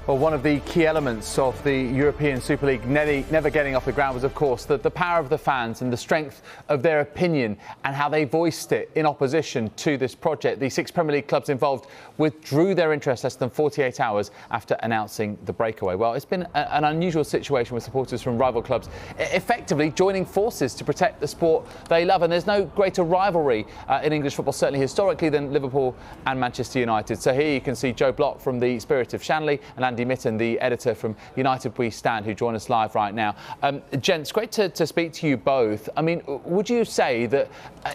Well, one of the key elements of the European Super League never getting off the ground was, of course, the power of the fans and the strength of their opinion and how they voiced it in opposition to this project. The 6 Premier League clubs involved withdrew their interest less than 48 hours after announcing the breakaway. Well, it's been an unusual situation with supporters from rival clubs effectively joining forces to protect the sport they love. And there's no greater rivalry in English football, certainly historically, than Liverpool and Manchester United. So here you can see Joe Blott from the Spirit of Shankly and Andy Mitten, the editor from United We Stand, who join us live right now. Gents, great to speak to you both. I mean, would you say that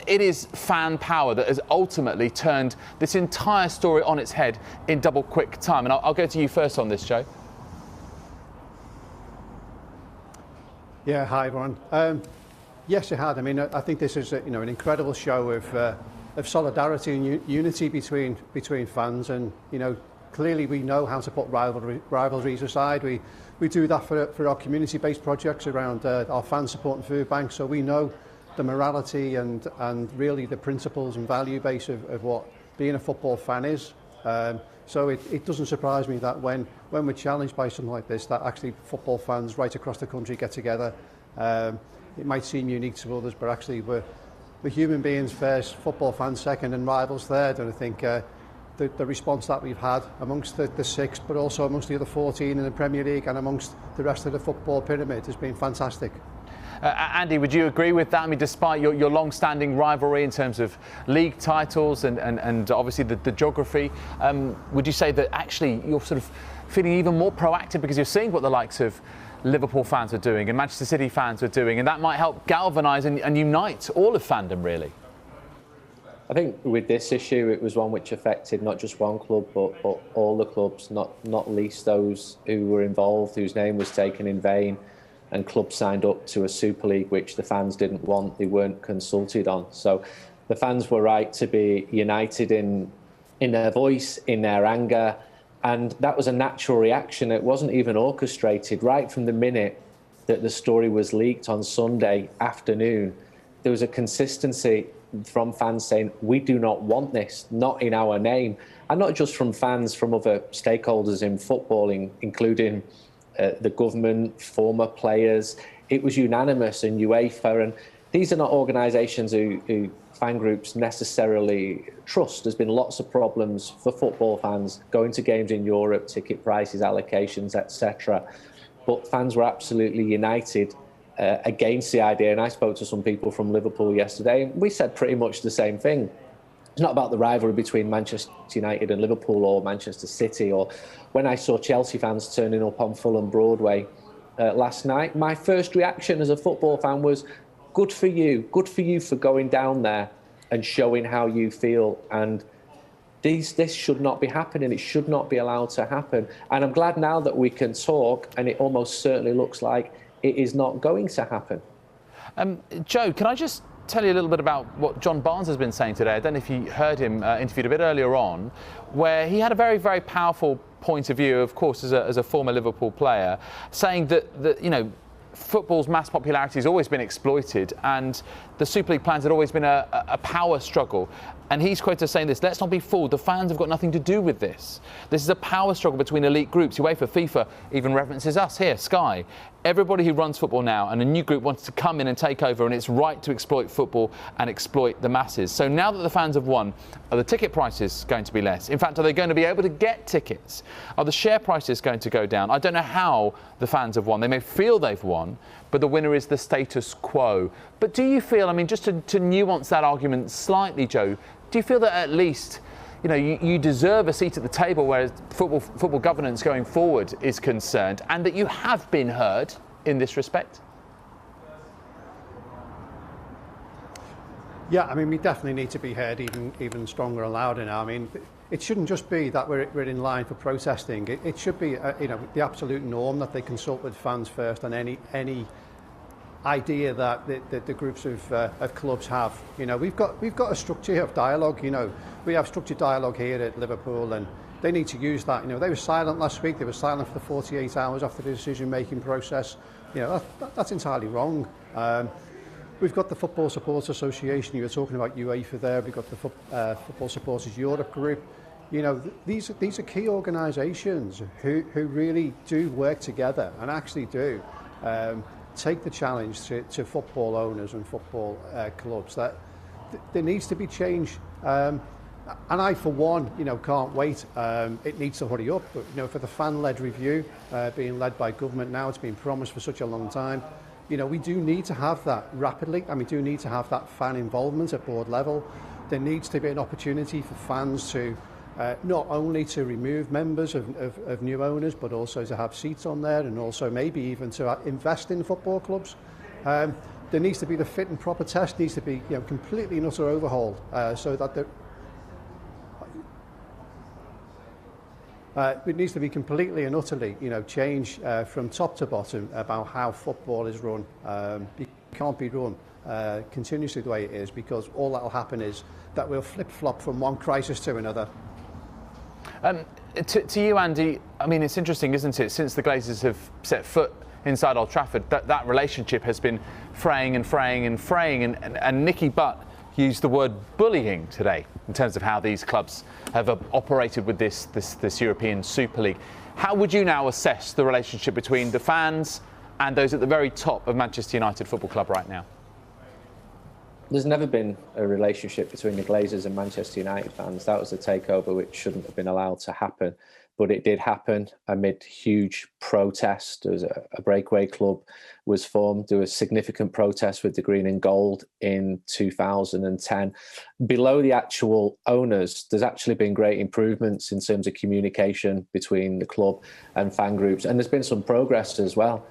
it is fan power that has ultimately turned this entire story on its head in double quick time? And I'll go to you first on this, Joe. Yeah, hi everyone. Yes, it had. I mean, I think this is an incredible show of solidarity and unity between fans, and clearly we know how to put rivalries aside. We do that for our community-based projects around our fan support and food banks, so we know the morality and really the principles and value base of what being a football fan is. So it doesn't surprise me that when we're challenged by something like this, that actually football fans right across the country get together. It might seem unique to others, but actually we're human beings first, football fans second, and rivals third. And I think the response that we've had amongst the 6, but also amongst the other 14 in the Premier League and amongst the rest of the football pyramid has been fantastic. Andy, would you agree with that? I mean, despite your long-standing rivalry in terms of league titles and obviously the geography, would you say that actually you're sort of feeling even more proactive because you're seeing what the likes of Liverpool fans are doing and Manchester City fans are doing, and that might help galvanise and unite all of fandom, really? I think with this issue, it was one which affected not just one club, but all the clubs, not least those who were involved, whose name was taken in vain, and clubs signed up to a Super League which the fans didn't want, they weren't consulted on. So the fans were right to be united in their voice, in their anger, and that was a natural reaction. It wasn't even orchestrated. Right from the minute that the story was leaked on Sunday afternoon, there was a consistency from fans saying, we do not want this, not in our name. And not just from fans, from other stakeholders in footballing, including the government, former players. It was unanimous in UEFA. And these are not organisations who fan groups necessarily trust. There's been lots of problems for football fans going to games in Europe, ticket prices, allocations, etc. But fans were absolutely united against the idea, and I spoke to some people from Liverpool yesterday, and we said pretty much the same thing. It's not about the rivalry between Manchester United and Liverpool or Manchester City, or when I saw Chelsea fans turning up on Fulham Broadway last night, my first reaction as a football fan was, good for you for going down there and showing how you feel. And this should not be happening. It should not be allowed to happen. And I'm glad now that we can talk, and it almost certainly looks like it is not going to happen. Joe, can I just tell you a little bit about what John Barnes has been saying today? I don't know if you heard him interviewed a bit earlier on, where he had a very, very powerful point of view, of course, as a former Liverpool player, saying that football's mass popularity has always been exploited, and the Super League plans had always been a power struggle. And he's quoted as saying this: let's not be fooled, the fans have got nothing to do with this. This is a power struggle between elite groups. UEFA, FIFA even references us here, Sky. Everybody who runs football now, and a new group wants to come in and take over, and it's right to exploit football and exploit the masses. So now that the fans have won, are the ticket prices going to be less? In fact, are they going to be able to get tickets? Are the share prices going to go down? I don't know how the fans have won. They may feel they've won, but the winner is the status quo. But do you feel, I mean, just to nuance that argument slightly, Joe, do you feel that at least you deserve a seat at the table where football governance going forward is concerned, and that you have been heard in this respect? Yeah, I mean, we definitely need to be heard even stronger and louder now. I mean, it shouldn't just be that we're in line for protesting. It should be the absolute norm that they consult with fans first on any idea that the groups of clubs have. We've got a structure of dialogue. We have structured dialogue here at Liverpool, and they need to use that. They were silent last week. They were silent for the 48 hours after the decision-making process. That's entirely wrong. We've got the Football Supporters Association. You were talking about UEFA there. We've got the Football Supporters Europe group. these are key organisations who really do work together and actually do take the challenge to football owners and football clubs. That there needs to be change. And I, for one, can't wait. It needs to hurry up. But, for the fan-led review being led by government now, it's been promised for such a long time. We do need to have that rapidly, and we do need to have that fan involvement at board level. There needs to be an opportunity for fans to not only to remove members of new owners, but also to have seats on there, and also maybe even to invest in football clubs. There needs to be the fit and proper test needs to be completely and utter overhauled, so that it needs to be completely and utterly, change from top to bottom about how football is run. It can't be run continuously the way it is, because all that will happen is that we'll flip-flop from one crisis to another. To you, Andy, I mean, it's interesting, isn't it? Since the Glazers have set foot inside Old Trafford, that relationship has been fraying and fraying and fraying. And Nicky Butt used the word bullying today in terms of how these clubs have operated with this European Super League. How would you now assess the relationship between the fans and those at the very top of Manchester United Football Club right now? There's never been a relationship between the Glazers and Manchester United fans. That was a takeover which shouldn't have been allowed to happen. But it did happen amid huge protest. There was a breakaway club was formed. There was significant protest with the green and gold in 2010. Below the actual owners, there's actually been great improvements in terms of communication between the club and fan groups. And there's been some progress as well.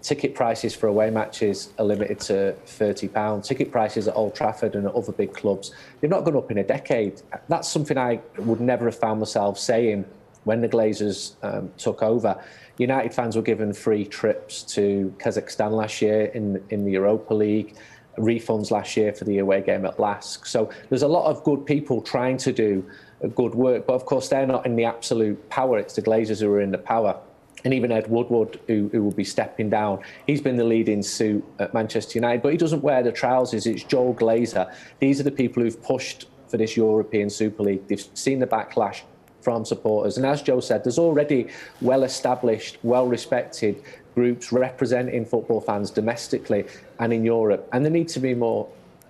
Ticket prices for away matches are limited to £30. Ticket prices at Old Trafford and at other big clubs, they've not gone up in a decade. That's something I would never have found myself saying when the Glazers took over. United fans were given free trips to Kazakhstan last year in the Europa League, refunds last year for the away game at Lask. So there's a lot of good people trying to do good work, but of course they're not in the absolute power. It's the Glazers who are in the power. And even Ed Woodward, who will be stepping down, he's been the lead in suit at Manchester United, but he doesn't wear the trousers. It's Joel Glazer. These are the people who've pushed for this European Super League. They've seen the backlash from supporters. And as Joe said, there's already well-established, well-respected groups representing football fans domestically and in Europe. And they need to be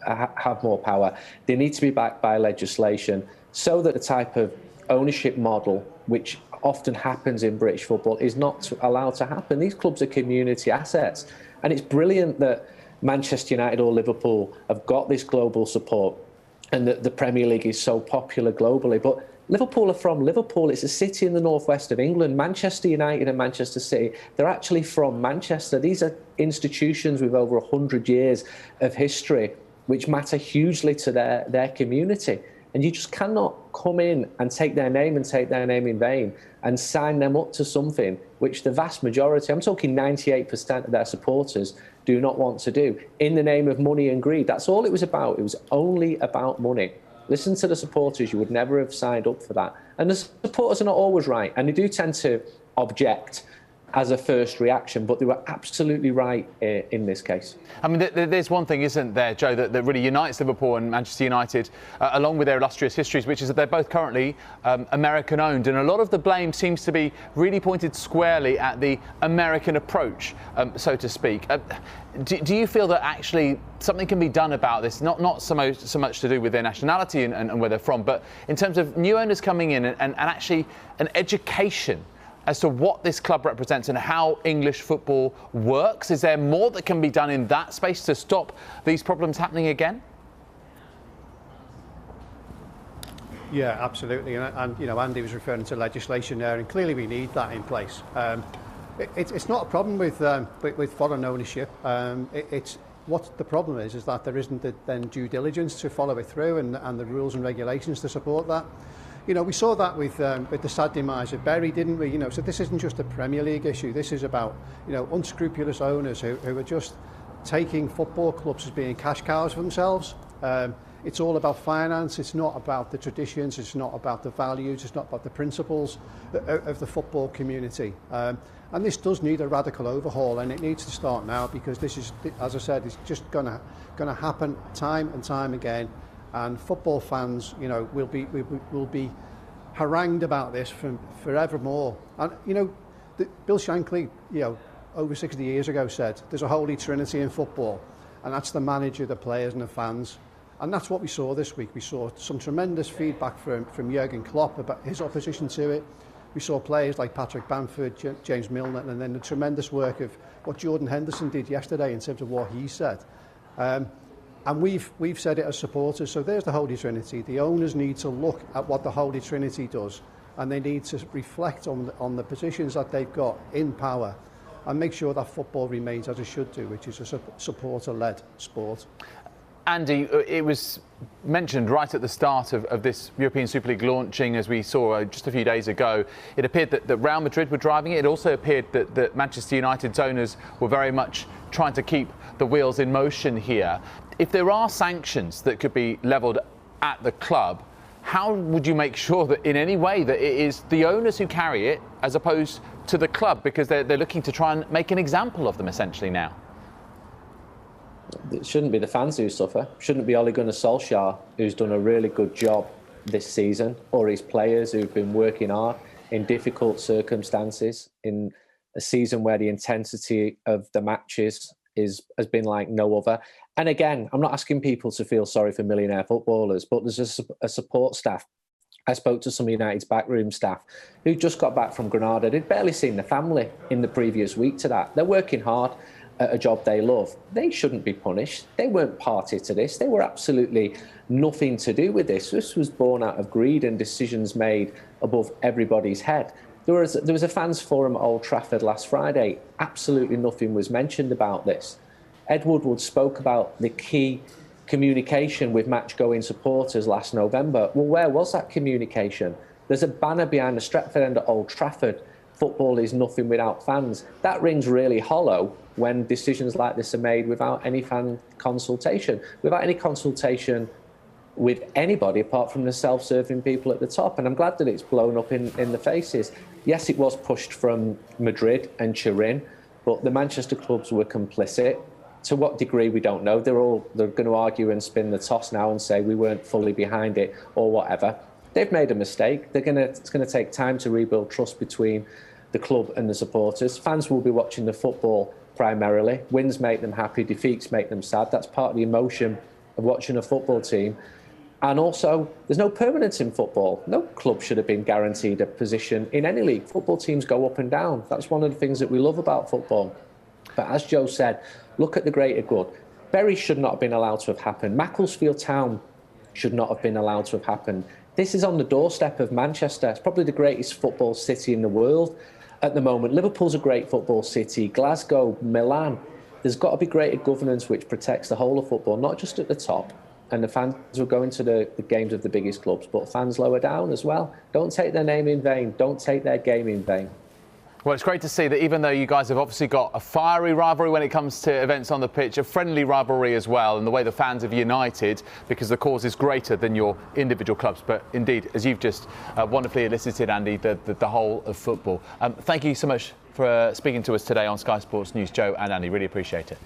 have more power. They need to be backed by legislation so that the type of ownership model, which often happens in British football, is not allowed to happen. These clubs are community assets. And it's brilliant that Manchester United or Liverpool have got this global support and that the Premier League is so popular globally. But Liverpool are from Liverpool. It's a city in the northwest of England. Manchester United and Manchester City, they're actually from Manchester. These are institutions with over 100 years of history, which matter hugely to their community. And you just cannot come in and take their name and take their name in vain and sign them up to something which the vast majority, I'm talking 98% of their supporters, do not want to do in the name of money and greed. That's all it was about. It was only about money. Listen to the supporters. You would never have signed up for that. And the supporters are not always right. And they do tend to object as a first reaction, but they were absolutely right in this case. I mean, there's one thing, isn't there, Joe, that really unites Liverpool and Manchester United, along with their illustrious histories, which is that they're both currently American-owned. And a lot of the blame seems to be really pointed squarely at the American approach, so to speak. Do you feel that actually something can be done about this, not so much to do with their nationality and where they're from, but in terms of new owners coming in and actually an education as to what this club represents and how English football works? Is there more that can be done in that space to stop these problems happening again? Yeah, absolutely. And Andy was referring to legislation there, and clearly we need that in place. It's not a problem with foreign ownership. It's what the problem is that there isn't then due diligence to follow it through and the rules and regulations to support that. We saw that with the sad demise of Bury, didn't we? So this isn't just a Premier League issue. This is about unscrupulous owners who are just taking football clubs as being cash cows for themselves. It's all about finance. It's not about the traditions. It's not about the values. It's not about the principles of the football community. And this does need a radical overhaul, and it needs to start now, because this is, as I said, it's just going to happen time and time again. And football fans, will be harangued about this forevermore. And, you know, Bill Shankly, you know, over 60 years ago said, there's a holy trinity in football, and that's the manager, the players and the fans. And that's what we saw this week. We saw some tremendous feedback from Jurgen Klopp about his opposition to it. We saw players like Patrick Bamford, James Milner, and then the tremendous work of what Jordan Henderson did yesterday in terms of what he said. And we've said it as supporters. So there's the Holy Trinity. The owners need to look at what the Holy Trinity does, and they need to reflect on the positions that they've got in power, and make sure that football remains as it should do, which is a supporter-led sport. Andy, it was mentioned right at the start of this European Super League launching, as we saw just a few days ago. It appeared that Real Madrid were driving it. It also appeared that Manchester United's owners were very much trying to keep the wheels in motion here. If there are sanctions that could be levelled at the club, how would you make sure that in any way that it is the owners who carry it as opposed to the club, because they're looking to try and make an example of them essentially now? It shouldn't be the fans who suffer. Shouldn't be Ole Gunnar Solskjaer, who's done a really good job this season, or his players who've been working hard in difficult circumstances in a season where the intensity of the matches has been like no other. And again, I'm not asking people to feel sorry for millionaire footballers, but there's a support staff. I spoke to some of United's backroom staff who just got back from Granada. They'd barely seen the family in the previous week to that. They're working hard at a job they love. They shouldn't be punished. They weren't party to this. They were absolutely nothing to do with this. This was born out of greed and decisions made above everybody's head. There was a fans forum at Old Trafford last Friday. Absolutely nothing was mentioned about this. Ed Woodward spoke about the key communication with match-going supporters last November. Well, where was that communication? There's a banner behind the Stretford end at Old Trafford. Football is nothing without fans. That rings really hollow when decisions like this are made without any fan consultation, without any consultation with anybody apart from the self-serving people at the top. And I'm glad that it's blown up in the faces. Yes, it was pushed from Madrid and Turin, but the Manchester clubs were complicit. To what degree, we don't know. They're going to argue and spin the toss now and say we weren't fully behind it or whatever. They've made a mistake. It's going to take time to rebuild trust between the club and the supporters. Fans will be watching the football primarily. Wins make them happy, defeats make them sad. That's part of the emotion of watching a football team. And also, there's no permanence in football. No club should have been guaranteed a position in any league. Football teams go up and down. That's one of the things that we love about football. But as Joe said, look at the greater good. Bury should not have been allowed to have happened. Macclesfield Town should not have been allowed to have happened. This is on the doorstep of Manchester. It's probably the greatest football city in the world at the moment. Liverpool's a great football city. Glasgow, Milan. There's got to be greater governance which protects the whole of football, not just at the top. And the fans will go into the games of the biggest clubs, but fans lower down as well. Don't take their name in vain. Don't take their game in vain. Well, it's great to see that even though you guys have obviously got a fiery rivalry when it comes to events on the pitch, a friendly rivalry as well, and the way the fans have united because the cause is greater than your individual clubs. But indeed, as you've just wonderfully elicited, Andy, the whole of football. Thank you so much for speaking to us today on Sky Sports News, Joe and Andy. Really appreciate it.